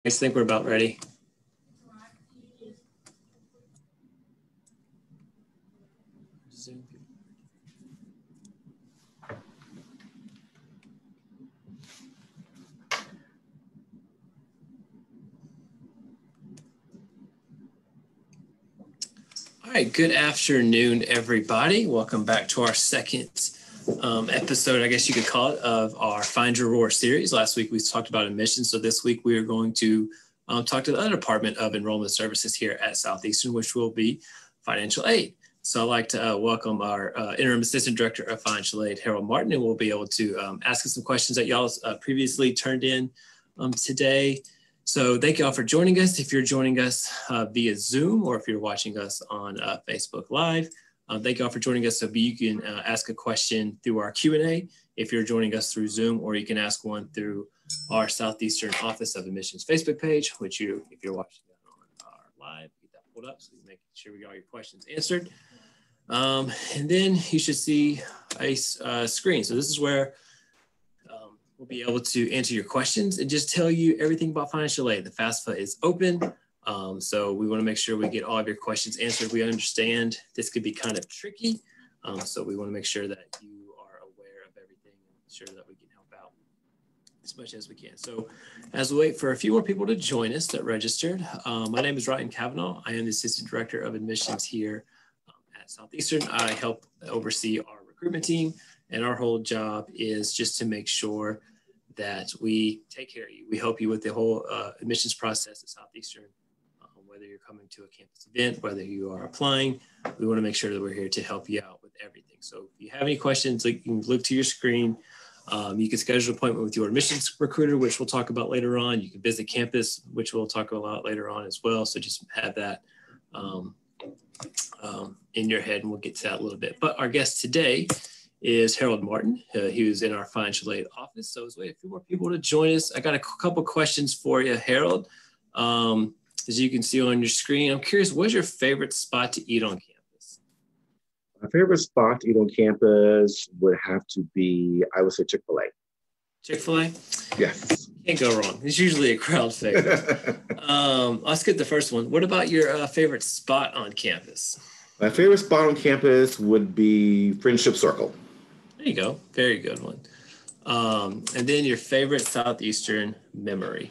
I think we're about ready. All right, good afternoon, everybody. Welcome back to our second episode, I guess you could call it, of our Find Your Roar series. Last week we talked about admissions, so this week we are going to talk to the other Department of Enrollment Services here at Southeastern, which will be financial aid. So I'd like to welcome our Interim Assistant Director of Financial Aid, Harold Martin, and we'll be able to ask us some questions that y'all previously turned in today. So thank you all for joining us. If you're joining us via Zoom or if you're watching us on Facebook Live, thank you all for joining us. So you can ask a question through our Q&A if you're joining us through Zoom, or you can ask one through our Southeastern Office of Admissions Facebook page, which if you're watching that on our live, get that pulled up so you make sure we got all your questions answered. And then you should see a screen. So this is where we'll be able to answer your questions and just tell you everything about financial aid. The FAFSA is open. So we want to make sure we get all of your questions answered. We understand this could be kind of tricky. So we want to make sure that you are aware of everything and ensure that we can help out as much as we can. So as we wait for a few more people to join us that registered, my name is Ryan Cavanaugh. I am the Assistant Director of Admissions here at Southeastern. I help oversee our recruitment team, and our whole job is just to make sure that we take care of you. We help you with the whole admissions process at Southeastern, whether you're coming to a campus event, whether you are applying. We want to make sure that we're here to help you out with everything. So if you have any questions, you can look to your screen. You can schedule an appointment with your admissions recruiter, which we'll talk about later on. You can visit campus, which we'll talk about later on as well. So just have that in your head, and we'll get to that a little bit. But our guest today is Harold Martin. He was in our financial aid office. So let's wait a few more people to join us. I got a couple questions for you, Harold. As you can see on your screen, I'm curious, what's your favorite spot to eat on campus? My favorite spot to eat on campus would have to be, I would say, Chick-fil-A. Chick-fil-A? Yes. Can't go wrong. It's usually a crowd favorite. Let's get the first one. What about your favorite spot on campus? My favorite spot on campus would be Friendship Circle. There you go. Very good one. And then your favorite Southeastern memory?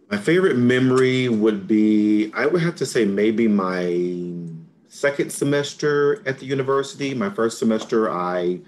My favorite memory would be, I would have to say maybe my second semester at the university. My first semester, I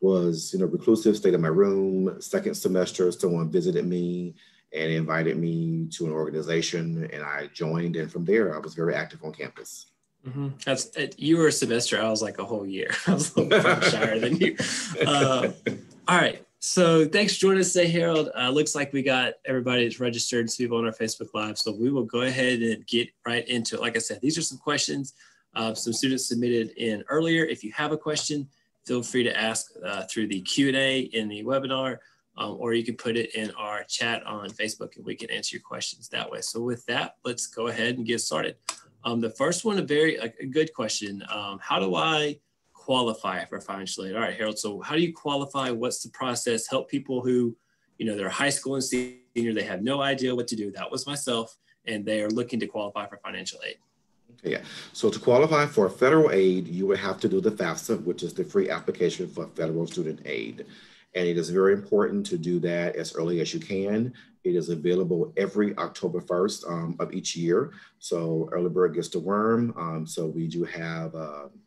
was, reclusive, stayed in my room. Second semester, someone visited me and invited me to an organization, and I joined. And from there, I was very active on campus. Mm-hmm. You were a semester. I was like a whole year. I was a little bit shyer than you. All right. So thanks for joining us today, Harold. Looks like we got everybody that's registered, some people on our Facebook Live. So we will go ahead and get right into it. Like I said, these are some questions some students submitted in earlier. If you have a question, feel free to ask through the Q&A in the webinar, or you can put it in our chat on Facebook and we can answer your questions that way. So with that, let's go ahead and get started. The first one, a good question. How do I qualify for financial aid? All right, Harold. So how do you qualify? What's the process? Help people who, they're high school and senior, they have no idea what to do. That was myself, and they are looking to qualify for financial aid. Okay, yeah. So to qualify for federal aid, you would have to do the FAFSA, which is the free application for federal student aid. And it is very important to do that as early as you can. It is available every October 1st of each year. So early bird gets the worm. So we do have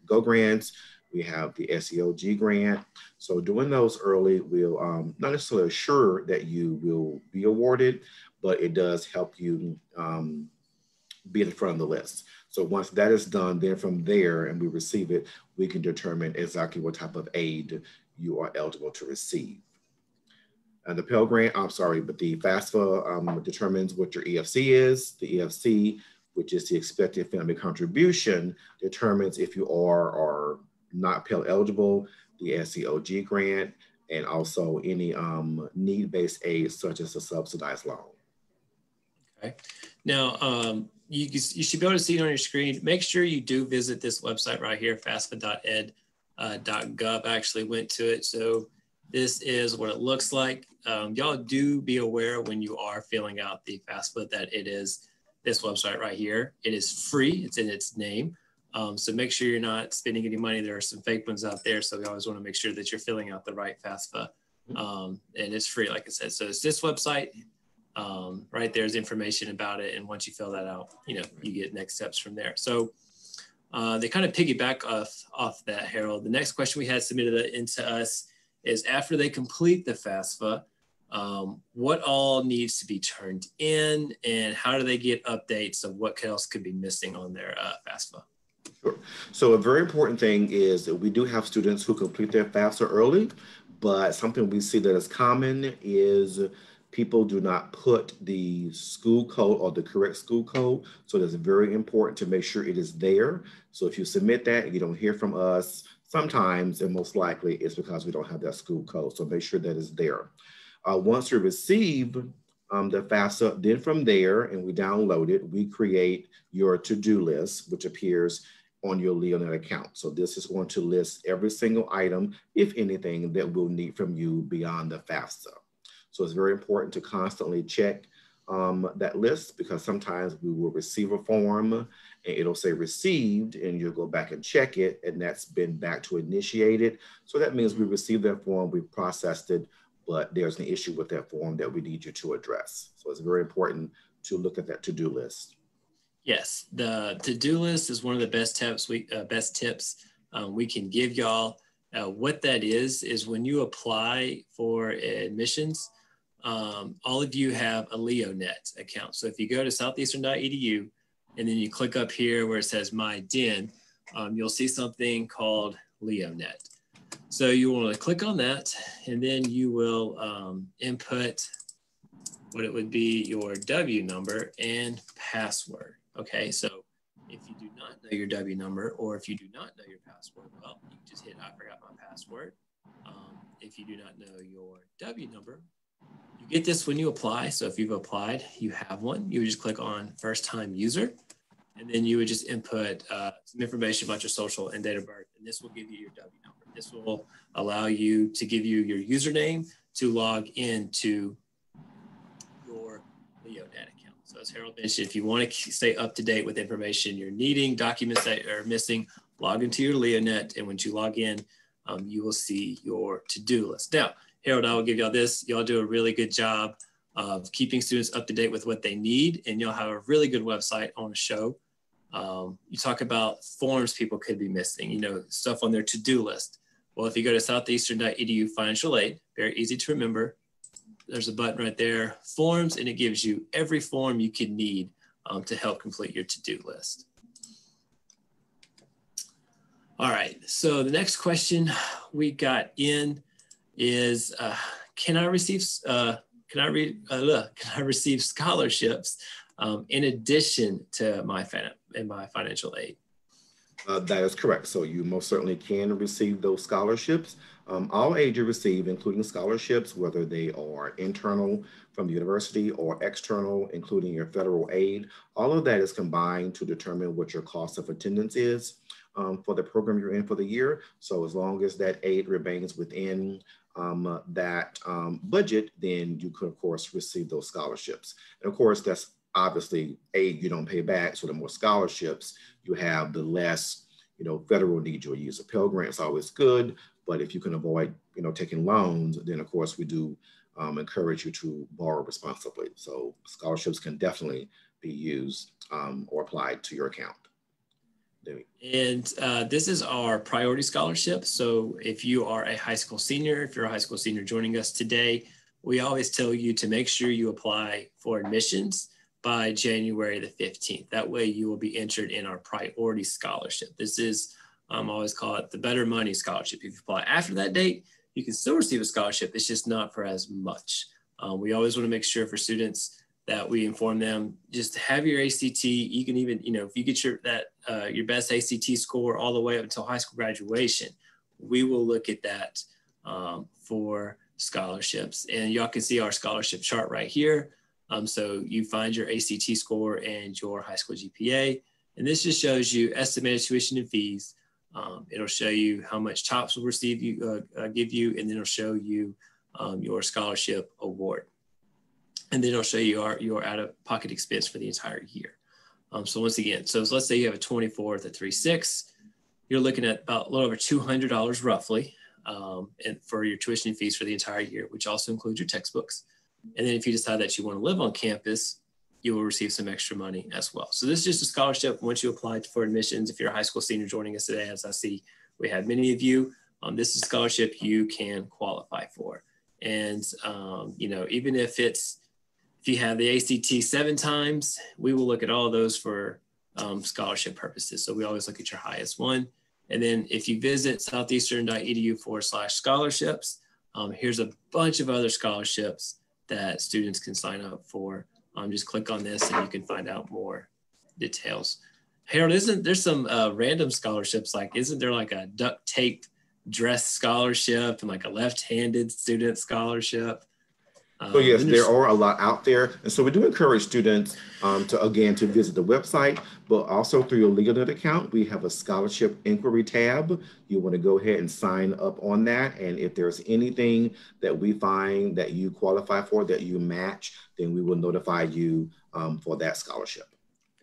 GO grants. We have the SEOG grant. So doing those early will not necessarily assure that you will be awarded, but it does help you be in front of the list. So once that is done, then from there, and we receive it, we can determine exactly what type of aid you are eligible to receive. And the Pell Grant, but the FAFSA determines what your EFC is. The EFC, which is the expected family contribution, determines if you are or not Pell eligible. The SEOG grant, and also any need-based aid such as a subsidized loan. Okay. Now, you should be able to see it on your screen. Make sure you do visit this website right here, FAFSA.ed.gov. I actually went to it. So This is what it looks like. Y'all do be aware when you are filling out the FAFSA that it is this website right here. It is free. It's in its name. So make sure you're not spending any money. There are some fake ones out there. So we always want to make sure that you're filling out the right FAFSA. And it's free, like I said. So it's this website. Right there's information about it. And once you fill that out, you get next steps from there. So they kind of piggyback off that, Harold. The next question we had submitted into us is, after they complete the FAFSA, what all needs to be turned in, and how do they get updates of what else could be missing on their FAFSA? Sure. So a very important thing is that we do have students who complete their FAFSA early, but something we see that is common is people do not put the school code or the correct school code. So it's very important to make sure it is there. So if you submit that and you don't hear from us, sometimes, and most likely, it's because we don't have that school code. So make sure that is there. Once we receive the FAFSA, then from there, and we download it, we create your to-do list, which appears on your LeoNet account. So this is going to list every single item, if anything, that we'll need from you beyond the FAFSA. So it's very important to constantly check that list, because sometimes we will receive a form and it'll say received, and you'll go back and check it, and that's been back to initiated. So that means we received that form, we processed it, but there's an issue with that form that we need you to address. So it's very important to look at that to-do list. Yes, the to-do list is one of the best tips we can give y'all. What that is when you apply for admissions, all of you have a LeoNet account. So if you go to southeastern.edu and then you click up here where it says My Den, you'll see something called LeoNet. So you want to click on that, and then you will input what it would be your W number and password. Okay, so if you do not know your W number, or if you do not know your password, well, you can just hit I forgot my password. If you do not know your W number, you get this when you apply. So if you've applied, you have one. You would just click on first time user, and then you would just input some information about your social and date of birth, and this will give you your W number. This will allow you to give you your username to log into your LeoNet account. So as Harold mentioned, if you want to stay up to date with information you're needing, documents that are missing, log into your LeoNet, and when you log in, you will see your to-do list. Now, Harold, I will give y'all this. Y'all do a really good job of keeping students up to date with what they need, and you'll have a really good website on a show. You talk about forms people could be missing, stuff on their to-do list. Well, if you go to southeastern.edu financial aid, very easy to remember, there's a button right there, forms, and it gives you every form you could need to help complete your to-do list. All right, so the next question we got in is, can I receive scholarships in addition to my financial aid? That is correct. So you most certainly can receive those scholarships. All aid you receive, including scholarships, whether they are internal from the university or external, including your federal aid, all of that is combined to determine what your cost of attendance is for the program you're in for the year. So as long as that aid remains within that budget, then you could, of course, receive those scholarships. And of course, that's obviously aid you don't pay back. So the more scholarships you have, the less federal need you'll use. A Pell Grant is always good, but if you can avoid taking loans, then of course we do encourage you to borrow responsibly. So scholarships can definitely be used or applied to your account. And this is our priority scholarship. So if you are a high school senior, if you're a high school senior joining us today, we always tell you to make sure you apply for admissions by January the 15th. That way you will be entered in our priority scholarship. This is, I always call it the Better Money Scholarship. If you apply after that date, you can still receive a scholarship. It's just not for as much. We always want to make sure for students that we inform them, just have your ACT. You can even, if you get your best ACT score all the way up until high school graduation, we will look at that for scholarships. And y'all can see our scholarship chart right here. So you find your ACT score and your high school GPA. And this just shows you estimated tuition and fees It'll show you how much TOPS will give you, and then it'll show you your scholarship award. And then it'll show you your out-of-pocket expense for the entire year. So once again, so let's say you have a 24 with a 3.6, you're looking at about a little over $200 roughly and for your tuition fees for the entire year, which also includes your textbooks. And then if you decide that you want to live on campus, you will receive some extra money as well. So this is just a scholarship once you apply for admissions. If you're a high school senior joining us today, as I see we have many of you, this is a scholarship you can qualify for. And, you know, even if you have the ACT 7 times, we will look at all of those for scholarship purposes. So we always look at your highest one. And then if you visit southeastern.edu/scholarships, here's a bunch of other scholarships that students can sign up for. Just click on this and you can find out more details. Harold, there's some random scholarships, like isn't there like a duct tape dress scholarship and like a left-handed student scholarship? So yes, there are a lot out there. And so we do encourage students to visit the website, but also through your LegalNet account, we have a scholarship inquiry tab. You want to go ahead and sign up on that. And if there's anything that we find that you qualify for, that you match, then we will notify you for that scholarship.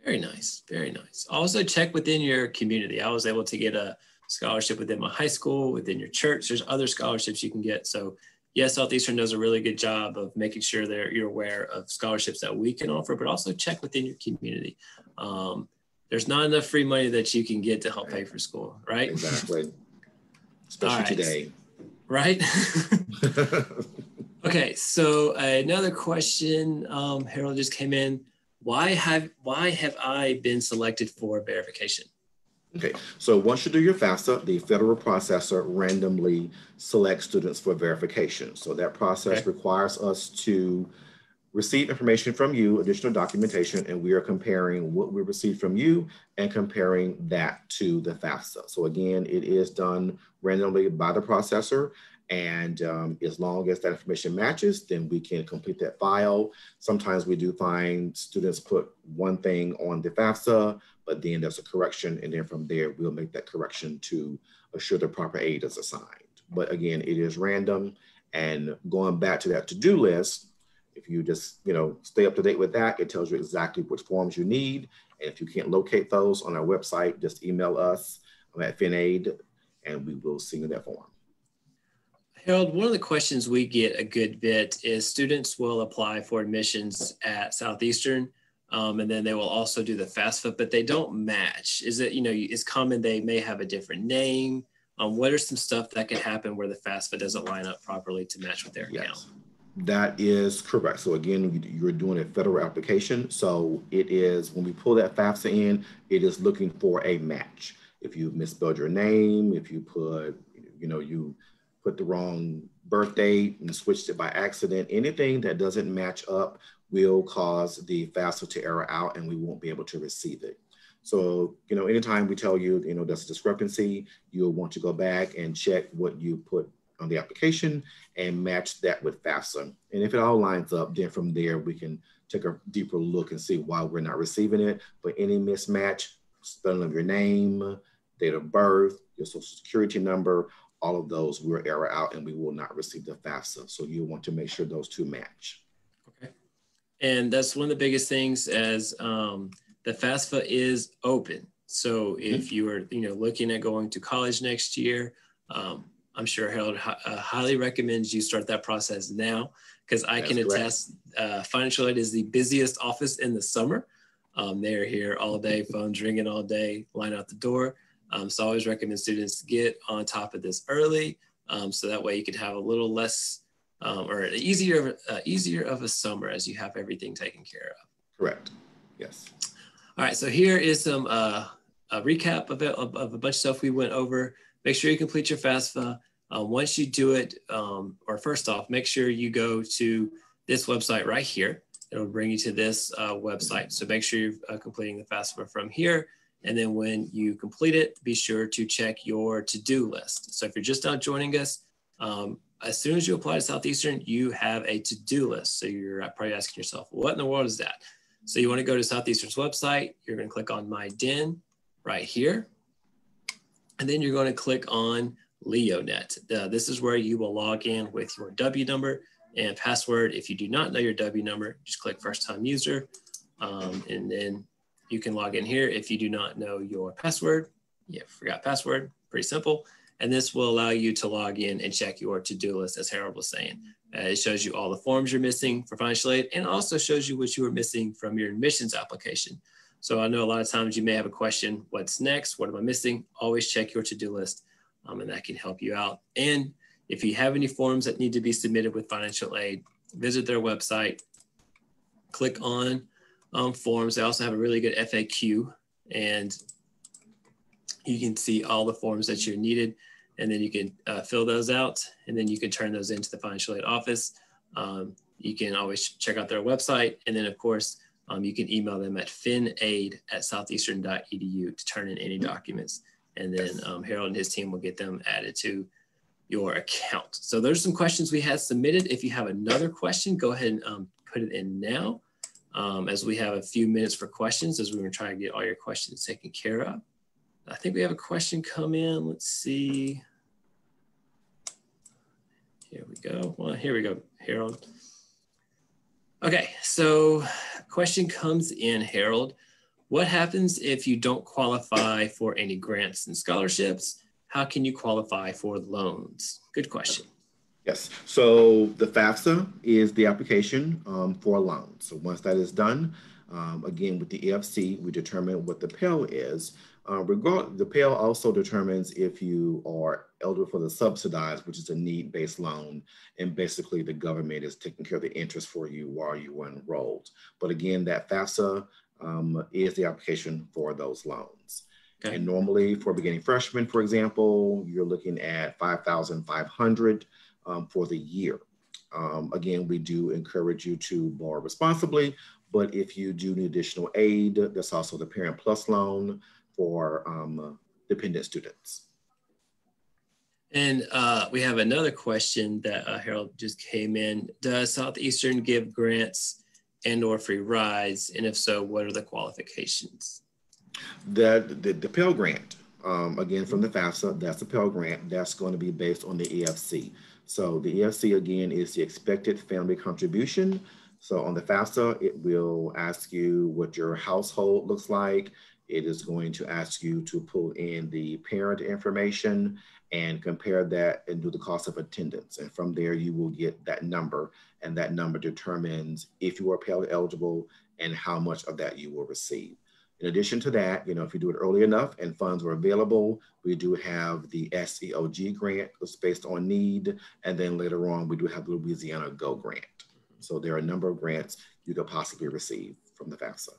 Very nice, very nice. Also check within your community. I was able to get a scholarship within my high school, within your church. There's other scholarships you can get. So yes, Southeastern does a really good job of making sure that you're aware of scholarships that we can offer, but also check within your community. There's not enough free money that you can get to help pay for school, right? Exactly. Especially today. Right? Okay, so another question, Harold just came in. Why have I been selected for verification? Okay, so once you do your FAFSA, the federal processor randomly selects students for verification. So that process requires us to receive information from you, additional documentation, and we are comparing what we received from you and comparing that to the FAFSA. So again, it is done randomly by the processor. And as long as that information matches, then we can complete that file. Sometimes we do find students put one thing on the FAFSA, but then there's a correction. And then from there, we'll make that correction to assure the proper aid is assigned. But again, it is random. And going back to that to-do list, if you just stay up to date with that, it tells you exactly which forms you need. And if you can't locate those on our website, just email us at FinAid and we will send you that form. Harold, one of the questions we get a good bit is students will apply for admissions at Southeastern, and then they will also do the FAFSA, but they don't match. Is it, it's common they may have a different name? What are some stuff that can happen where the FAFSA doesn't line up properly to match with their account? That is correct. So again, you're doing a federal application. So it is, when we pull that FAFSA in, it is looking for a match. If you misspelled your name, if you put, you put the wrong birth date and switched it by accident, anything that doesn't match up will cause the FAFSA to error out and we won't be able to receive it. So, anytime we tell you, there's a discrepancy, you'll want to go back and check what you put on the application and match that with FAFSA. And if it all lines up, then from there, we can take a deeper look and see why we're not receiving it. But any mismatch, spelling of your name, date of birth, your social security number, all of those will error out and we will not receive the FAFSA. So you want to make sure those two match. Okay. And that's one of the biggest things as the FAFSA is open. So if you are, looking at going to college next year, I'm sure Harold highly recommends you start that process now because I can attest financial aid is the busiest office in the summer. They're here all day, phones ringing all day, line out the door. So I always recommend students get on top of this early, so that way you can have a little less or easier of a summer as you have everything taken care of. Correct. Yes. All right. So here is some a recap of a bunch of stuff we went over. Make sure you complete your FAFSA. Once you do it, or first off, make sure you go to this website right here. It'll bring you to this website. So make sure you're completing the FAFSA from here. And then when you complete it, be sure to check your to-do list. So if you're just now joining us, as soon as you apply to Southeastern, you have a to-do list. So you're probably asking yourself, what in the world is that? So you want to go to Southeastern's website. You're going to click on My DEN right here. And then you're going to click on LeoNet. This is where you will log in with your W number and password. If you do not know your W number, just click first time user. And then you can log in here. If you do not know your password, forgot password, pretty simple. And this will allow you to log in and check your to-do list, as Harold was saying. It shows you all the forms you're missing for financial aid, and also shows you what you were missing from your admissions application. So I know a lot of times you may have a question, what's next? What am I missing? Always check your to-do list, and that can help you out. And if you have any forms that need to be submitted with financial aid, visit their website, click on forms. They also have a really good FAQ, and you can see all the forms that you're needed, and then you can fill those out, and then you can turn those into the financial aid office. You can always check out their website, and then of course, you can email them at finaid@southeastern.edu to turn in any documents, and then Harold and his team will get them added to your account. So there's some questions we had submitted. If you have another question, go ahead and put it in now, as we have a few minutes for questions, as we're going to try to get all your questions taken care of. I think we have a question come in. Let's see. Here we go. Well, here we go, Harold. Okay, so question comes in, Harold. What happens if you don't qualify for any grants and scholarships? How can you qualify for loans? Good question. Yes, so the FAFSA is the application for a loan. So once that is done, again, with the EFC, we determine what the Pell is. The Pell also determines if you are eligible for the subsidized, which is a need-based loan, and basically the government is taking care of the interest for you while you are enrolled. But again, that FAFSA is the application for those loans. Okay. And normally for beginning freshmen, for example, you're looking at $5,500 for the year. Again, we do encourage you to borrow responsibly, but if you do need additional aid, there's also the Parent Plus loan for dependent students. And we have another question that Harold just came in. Does Southeastern give grants and or free rides? And if so, what are the qualifications? The Pell Grant, again, from the FAFSA, that's a Pell Grant. That's going to be based on the EFC. So the EFC, again, is the expected family contribution. So on the FAFSA, it will ask you what your household looks like. It is going to ask you to pull in the parent information and compare that and do the cost of attendance. And from there, you will get that number, and that number determines if you are Pell eligible and how much of that you will receive. In addition to that, if you do it early enough and funds are available, we do have the SEOG grant that's based on need. And then later on, we do have the Louisiana Go grant. So there are a number of grants you could possibly receive from the FAFSA.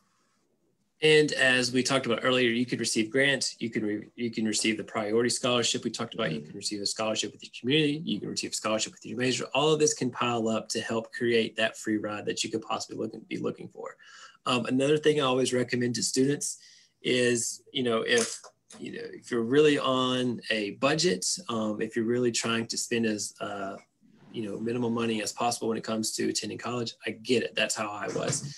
And as we talked about earlier, you could receive grants, you can receive the priority scholarship we talked about, you can receive a scholarship with your community, you can receive a scholarship with your major. All of this can pile up to help create that free ride that you could possibly be looking for. Another thing I always recommend to students is, if you're really on a budget, if you're really trying to spend as minimum money as possible when it comes to attending college, I get it. That's how I was.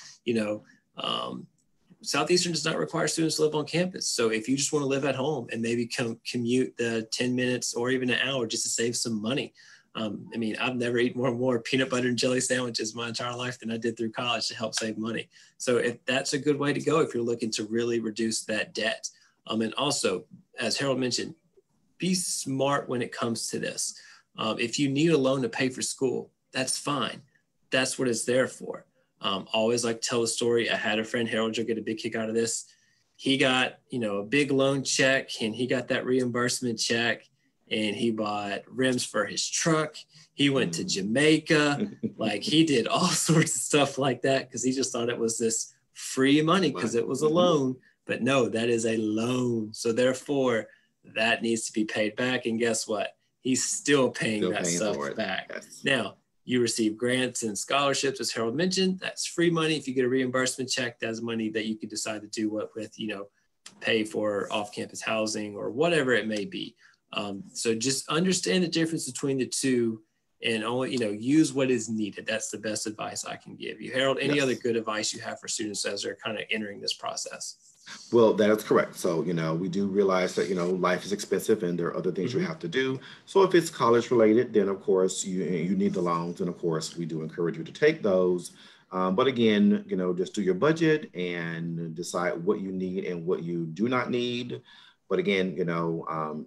Southeastern does not require students to live on campus. So if you just want to live at home and maybe commute the 10 minutes or even an hour just to save some money. I've never eaten more peanut butter and jelly sandwiches my entire life than I did through college to help save money. So if that's a good way to go, if you're looking to really reduce that debt. And also, as Harold mentioned, be smart when it comes to this. If you need a loan to pay for school, that's fine. That's what it's there for. Always like to tell the story. I had a friend, Harold, you'll get a big kick out of this. He got, a big loan check, and he got that reimbursement check, and he bought rims for his truck. He went to Jamaica. Like, he did all sorts of stuff like that because he just thought it was this free money because it was a loan. But no, that is a loan. So therefore, that needs to be paid back. And guess what? He's still paying that stuff back. Yes. Now, you receive grants and scholarships, as Harold mentioned. That's free money. If you get a reimbursement check, that's money that you can decide to do what with, pay for off-campus housing or whatever it may be. So just understand the difference between the two and only, use what is needed. That's the best advice I can give you. Harold, any other good advice you have for students as they're kind of entering this process? Well, that is correct. So, we do realize that, life is expensive and there are other things you have to do. So if it's college related, then of course you need the loans. And of course, we do encourage you to take those. But again, just do your budget and decide what you need and what you do not need. But again,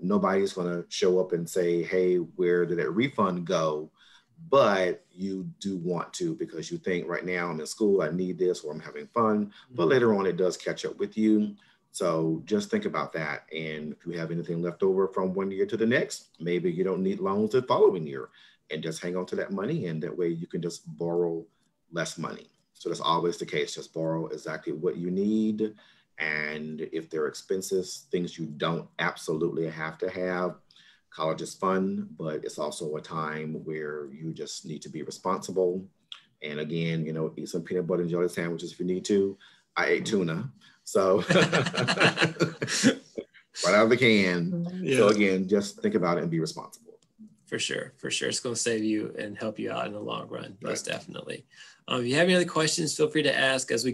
nobody's going to show up and say, hey, where did that refund go? But you do want to, because you think right now I'm in school, I need this, or I'm having fun, but later on it does catch up with you. So just think about that. And if you have anything left over from one year to the next, maybe you don't need loans the following year, and just hang on to that money. And that way you can just borrow less money. So that's always the case. Just borrow exactly what you need. And if there are expenses, things you don't absolutely have to have, college is fun, but it's also a time where you just need to be responsible. And again, eat some peanut butter and jelly sandwiches if you need to. I ate tuna, so right out of the can. Yeah. So again, just think about it and be responsible. For sure. It's going to save you and help you out in the long run. Most definitely. If you have any other questions, feel free to ask as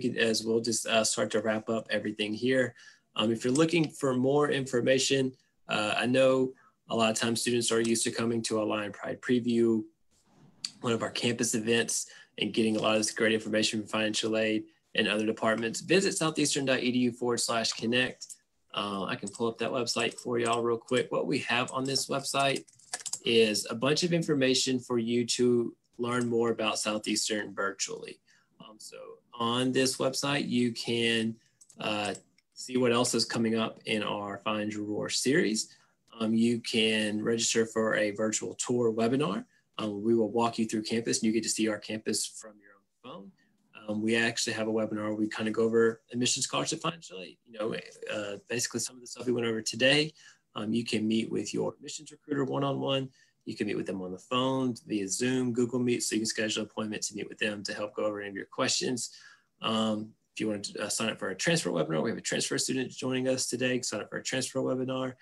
we'll just start to wrap up everything here. If you're looking for more information, I know a lot of times students are used to coming to our Lion Pride Preview, one of our campus events, and getting a lot of this great information from financial aid and other departments. Visit southeastern.edu/connect. I can pull up that website for y'all real quick. What we have on this website is a bunch of information for you to learn more about Southeastern virtually. So on this website, you can see what else is coming up in our Find Your Roar series. You can register for a virtual tour webinar. We will walk you through campus and you get to see our campus from your own phone. We actually have a webinar where we kind of go over admissions scholarship financially, basically some of the stuff we went over today. You can meet with your admissions recruiter one-on-one. You can meet with them on the phone, via Zoom, Google Meet, so you can schedule an appointment to meet with them to help go over any of your questions. If you want to sign up for a transfer webinar, we have a transfer student joining us today. Sign up for a transfer webinar.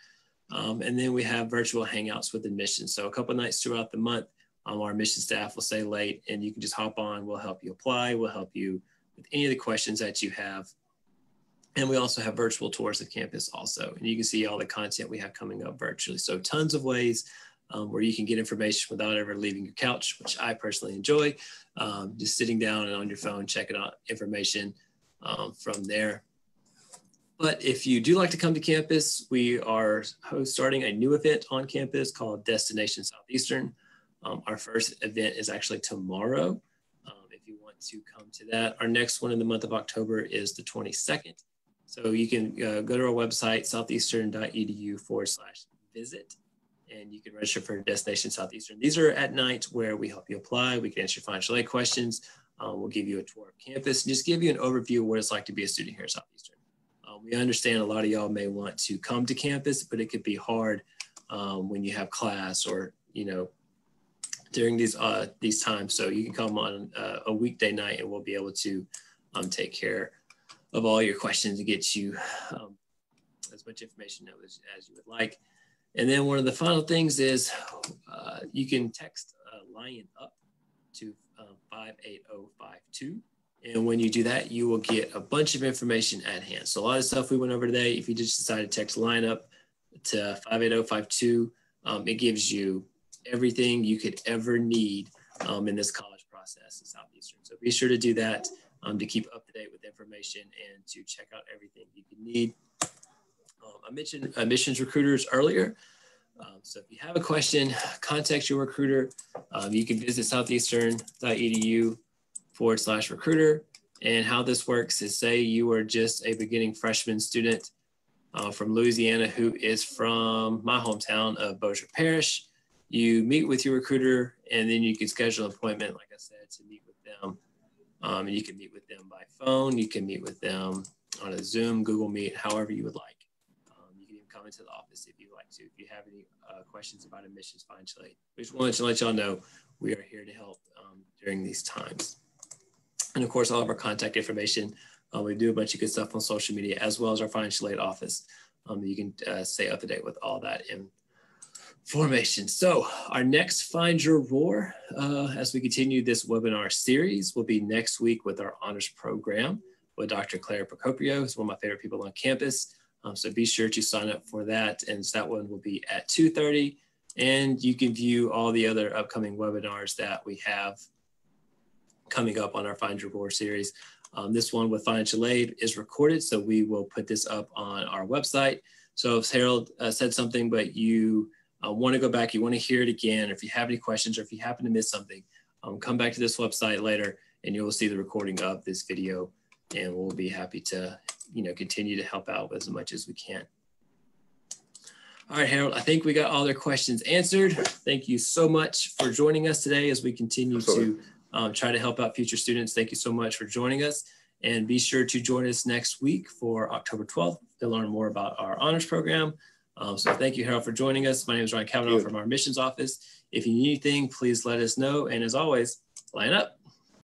And then we have virtual hangouts with admissions. So a couple of nights throughout the month, our admissions staff will stay late and you can just hop on. We'll help you apply. We'll help you with any of the questions that you have. And we also have virtual tours of campus also. And you can see all the content we have coming up virtually. So tons of ways where you can get information without ever leaving your couch, which I personally enjoy. Just sitting down and on your phone, checking out information from there. But if you do like to come to campus, we are starting a new event on campus called Destination Southeastern. Our first event is actually tomorrow. If you want to come to that, our next one in the month of October is the 22nd. So you can go to our website, southeastern.edu/visit, and you can register for Destination Southeastern. These are at night where we help you apply. We can answer your financial aid questions. We'll give you a tour of campus and just give you an overview of what it's like to be a student here at Southeastern. We understand a lot of y'all may want to come to campus, but it could be hard when you have class or, during these times. So you can come on a weekday night and we'll be able to take care of all your questions and get you as much information as you would like. And then one of the final things is you can text Lion Up to 58052. And when you do that, you will get a bunch of information at hand. So a lot of stuff we went over today, if you just decide to text Line Up to 58052, it gives you everything you could ever need in this college process in Southeastern. So be sure to do that to keep up to date with information and to check out everything you can need. I mentioned admissions recruiters earlier. So if you have a question, contact your recruiter. You can visit southeastern.edu/recruiter. And how this works is, say you are just a beginning freshman student from Louisiana who is from my hometown of Bossier Parish. You meet with your recruiter and then you can schedule an appointment, like I said, to meet with them. And you can meet with them by phone. You can meet with them on a Zoom, Google Meet, however you would like. You can even come into the office if you'd like to. If you have any questions about admissions financial aid, we just wanted to let y'all know we are here to help during these times. And of course, all of our contact information. We do a bunch of good stuff on social media, as well as our financial aid office. You can stay up to date with all that formation. So our next Find Your Roar, as we continue this webinar series, will be next week with our honors program with Dr. Claire Procopio, who's one of my favorite people on campus. So be sure to sign up for that. And that one will be at 2:30. And you can view all the other upcoming webinars that we have coming up on our Find Your Roar series. This one with financial aid is recorded, so we will put this up on our website. So if Harold said something, but you want to go back, you want to hear it again, or if you have any questions, or if you happen to miss something, come back to this website later and you will see the recording of this video, and we'll be happy to continue to help out as much as we can. All right, Harold, I think we got all their questions answered. Thank you so much for joining us today as we continue to try to help out future students. Thank you so much for joining us, and be sure to join us next week for October 12th to learn more about our honors program. So thank you, Harold, for joining us. My name is Ryan Cavanaugh from our admissions office. If you need anything, please let us know. And as always, line up.